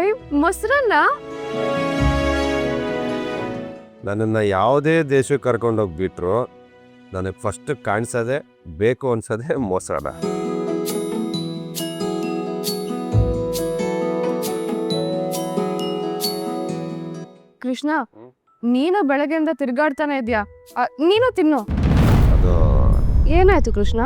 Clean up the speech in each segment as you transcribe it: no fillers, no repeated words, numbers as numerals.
ಬರೀ ಮೊಸರನ್ನ. ನನ್ನನ್ನು ಯಾವುದೇ ದೇಶಕ್ಕೆ ಕರ್ಕೊಂಡೋಗ್ಬಿಟ್ರು ನನಗೆ ಫಸ್ಟ್ ಕಾಣಿಸೋದೆ ಬೇಕು ಅನ್ಸೋದೆ ಮೊಸರನ್ನ. ಕೃಷ್ಣ, ನೀನು ಬೆಳಗ್ಗೆಯಿಂದ ತಿರ್ಗಾಡ್ತಾನೆ ಇದ್ಯಾ, ನೀನು ತಿನ್ನು. ಅದು ಏನಾಯ್ತು ಕೃಷ್ಣ?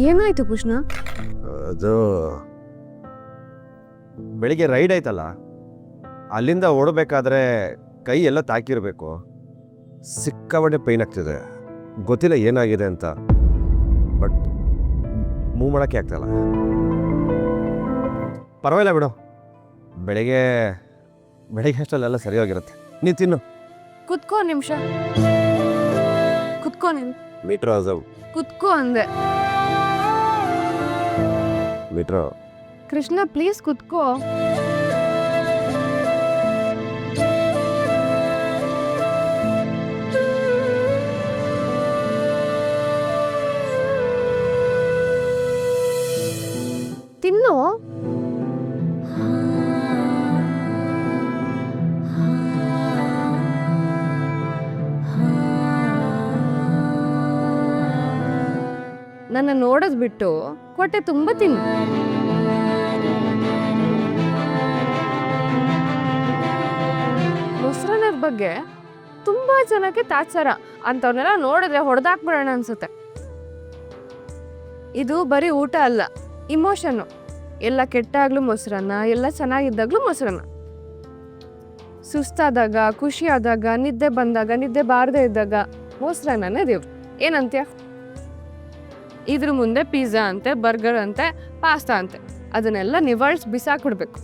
ಏನಾಯ್ತು ಕೃಷ್ಣ? ಅದು ಬೆಳಿಗ್ಗೆ ರೈಡ್ ಆಯ್ತಲ್ಲ, ಅಲ್ಲಿಂದ ಓಡಬೇಕಾದ್ರೆ ಕೈ ಎಲ್ಲ ತಾಕಿರಬೇಕು. ಸಿಕ್ಕಾಪಟ್ಟೆ ಪೈನ್ ಆಗ್ತಿದೆ. ಗೊತ್ತಿಲ್ಲ ಏನಾಗಿದೆ ಅಂತ, ಬಟ್ ಮೂವ್ ಮಾಡೋಕ್ಕೆ ಆಗ್ತಾಯಿಲ್ಲ. ಪರವಾಗಿಲ್ಲ ಬಿಡು, ಬೆಳಿಗ್ಗೆ ಅಷ್ಟಲ್ಲೆಲ್ಲ ಸರಿ ಹೋಗಿರುತ್ತೆ. ನೀನು ತಿನ್ನು. ಕುತ್ಕೋ ನಿಮಿಷ, ಕುತ್ಕೋ ನೀನು. ಮೀಟ್ರೋ ಕುತ್ಕೋ ಅಂದೆ. ಮೀಟ್ರೋ ಕೃಷ್ಣ ಪ್ಲೀಸ್ ಕುತ್ಕೋ. ತಿನ್ನು. ನನ್ನ ನೋಡೋದ್ ಬಿಟ್ಟು ಹೊಟ್ಟೆ ತುಂಬ ತಿನ್ನು. ಮೊಸರನ್ನದ ಬಗ್ಗೆ ತುಂಬಾ ಜನಕ್ಕೆ ತಾತ್ಸಾರ. ಅಂತವ್ರನ್ನೆಲ್ಲ ನೋಡಿದ್ರೆ ಹೊಡೆದಾಕ್ಬಿಡೋಣ ಅನ್ಸುತ್ತೆ. ಇದು ಬರೀ ಊಟ ಅಲ್ಲ, ಇಮೋಷನ್ನು. ಎಲ್ಲ ಕೆಟ್ಟಾಗ್ಲೂ ಮೊಸರನ್ನ, ಎಲ್ಲ ಚೆನ್ನಾಗಿದ್ದಾಗ್ಲೂ ಮೊಸರನ್ನ. ಸುಸ್ತಾದಾಗ, ಖುಷಿ ಆದಾಗ, ನಿದ್ದೆ ಬಂದಾಗ, ನಿದ್ದೆ ಬಾರದೇ ಇದ್ದಾಗ ಮೊಸರನ್ನೇ ದೇವ್ರು. ಏನಂತ್ಯ? ಇದ್ರ ಮುಂದೆ ಪಿಜ್ಜಾ ಅಂತೆ, ಬರ್ಗರ್ ಅಂತೆ, ಪಾಸ್ತಾ ಅಂತೆ, ಅದನ್ನೆಲ್ಲ ನಿವಾಳಿಸಿ ಬಿಸಾಕ್ಬಿಡ್ಬೇಕು.